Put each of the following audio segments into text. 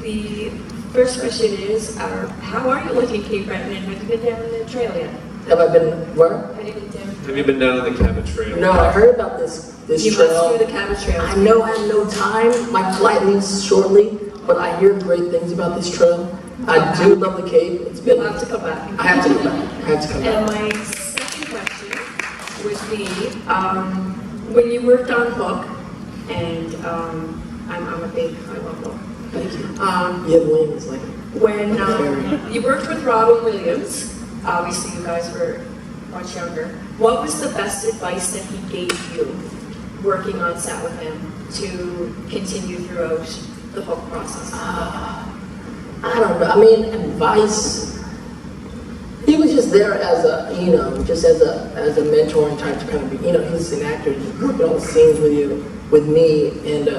the first question is, how are you liking Cape Breton, and have you been down the trail yet? Have I been where? Have you been down? Have you been down on the Cabot Trail? No, I heard about this You trail. must do the Cabot Trail. I know I have no time. My flight leaves shortly, but I hear great things about this trail. I do love the Cape. It's been. You'll have to come back. I have to come back. I have to come And back. my second question would be, when you worked on Hook, and I'm a big, I love Hook. Thank you. You have wings, like. When you worked with Robin Williams, obviously you guys were much younger, what was the best advice that he gave you working on set with him to continue throughout the Hook process? I don't know. I mean, advice. He was just there as a, just as a mentor and type to kind of be, he's an actor, just working all the scenes with me, and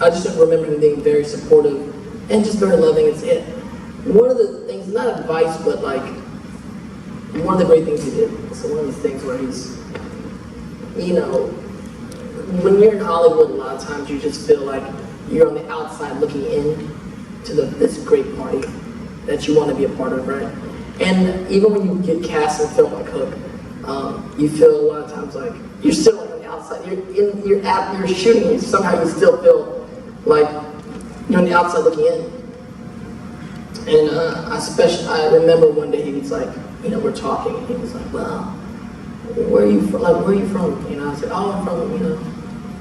I just remember him being very supportive and just very loving. One of the things, not advice, but like, one of the great things he did. So one of the things where he's, when you're in Hollywood, a lot of times you just feel like you're on the outside looking in to this great party that you want to be a part of, right? And even when you get cast in a film like Hook, you feel a lot of times like you're still like on the outside. You're shooting, and somehow you still feel like you're on the outside looking in. And I remember one day he was like, we're talking, and he was like, well, where are you from? Like, where are you from? I said, oh, I'm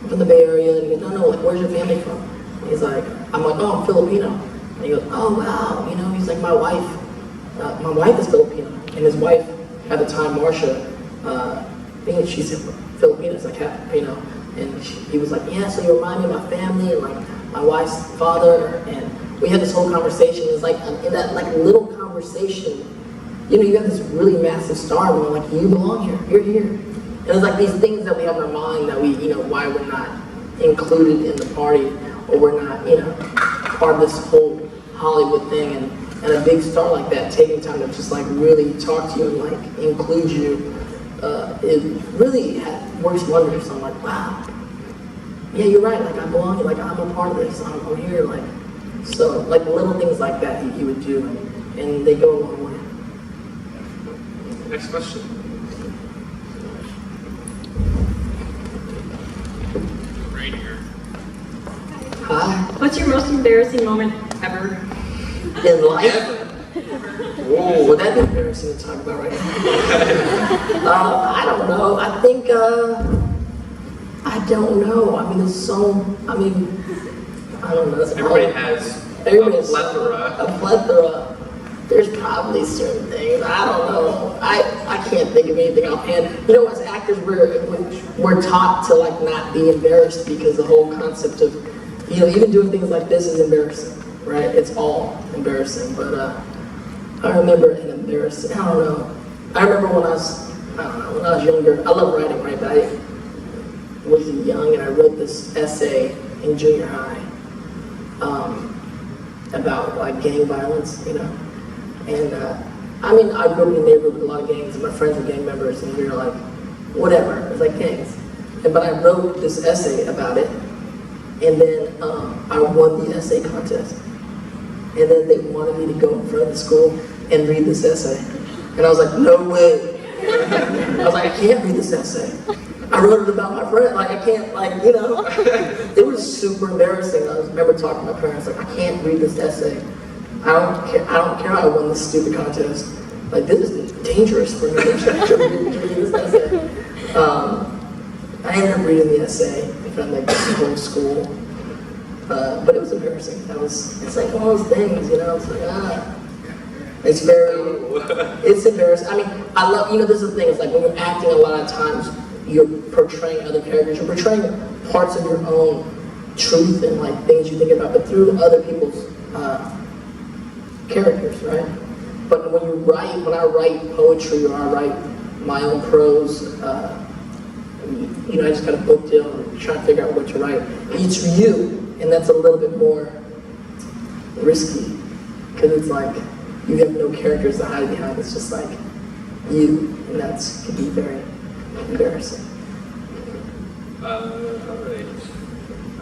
from the Bay Area. And he goes, no, like, where's your family from? And he's like, I'm like, oh, I'm Filipino. And he goes, oh, wow, he's like, my wife is Filipino. And his wife, at the time, Marsha, she's Filipino, like, and he was like, yeah, so you remind me of my family, and like, my wife's father, and we had this whole conversation. It's like, in that like little conversation, you got this really massive star, and we're like, you belong here, you're here. And it's like these things that we have in our mind that we, why we're not included in the party, or we're not, part of this whole Hollywood thing, and a big star like that, taking time to just like really talk to you and like include you, it really works wonders. So I'm like, wow, yeah, you're right, like I belong here, like I'm a part of this, I'm here, like, so like little things like that he would do, and they go a long way. Next question. Right here. Hi. What's your most embarrassing moment ever? In life? Whoa, would that be embarrassing to talk about right now? I don't know. I think, I don't know. I mean, I don't know. Everybody has a plethora. There's probably certain things. I don't know. I can't think of anything offhand. As actors, we're taught to like not be embarrassed, because the whole concept of, even doing things like this is embarrassing, right? It's all embarrassing. But I remember an embarrassing. I don't know. I remember when I was younger. I love writing, right? But I was young and I wrote this essay in junior high about like gang violence, And I grew up in a neighborhood with a lot of gangs, and my friends were gang members, and we were like, whatever, it's like gangs. But I wrote this essay about it, and then I won the essay contest. And then they wanted me to go in front of the school and read this essay. And I was like, no way. I was like, I can't read this essay. I wrote it about my friend, like I can't, it was super embarrassing. I remember talking to my parents, like, I can't read this essay. I don't care how I won this stupid contest. Like, this is dangerous for me to read this essay. I ended up reading the essay in front of the whole school. But it was embarrassing. It's like one of those things, it's like, it's embarrassing. I love, this is the thing, it's like when you're acting, a lot of times you're portraying other characters, you're portraying parts of your own truth and like things you think about, but through other people's characters, right? But when I write poetry or I write my own prose, I just got a book deal and try to figure out what to write. It's you, and that's a little bit more risky, because it's like you have no characters to hide behind. It's just like you, and can be very embarrassing. All right.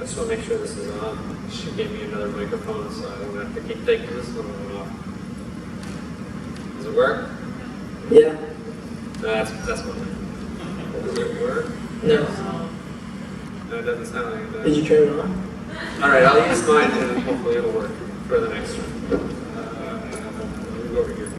just want to make sure this is on. She gave me another microphone, so I don't have to keep taking this one off. Does it work? Yeah. No, that's one. Does it work? No. No, it doesn't sound like that. Did you turn it on? All right, I'll use mine and hopefully it'll work for the next one.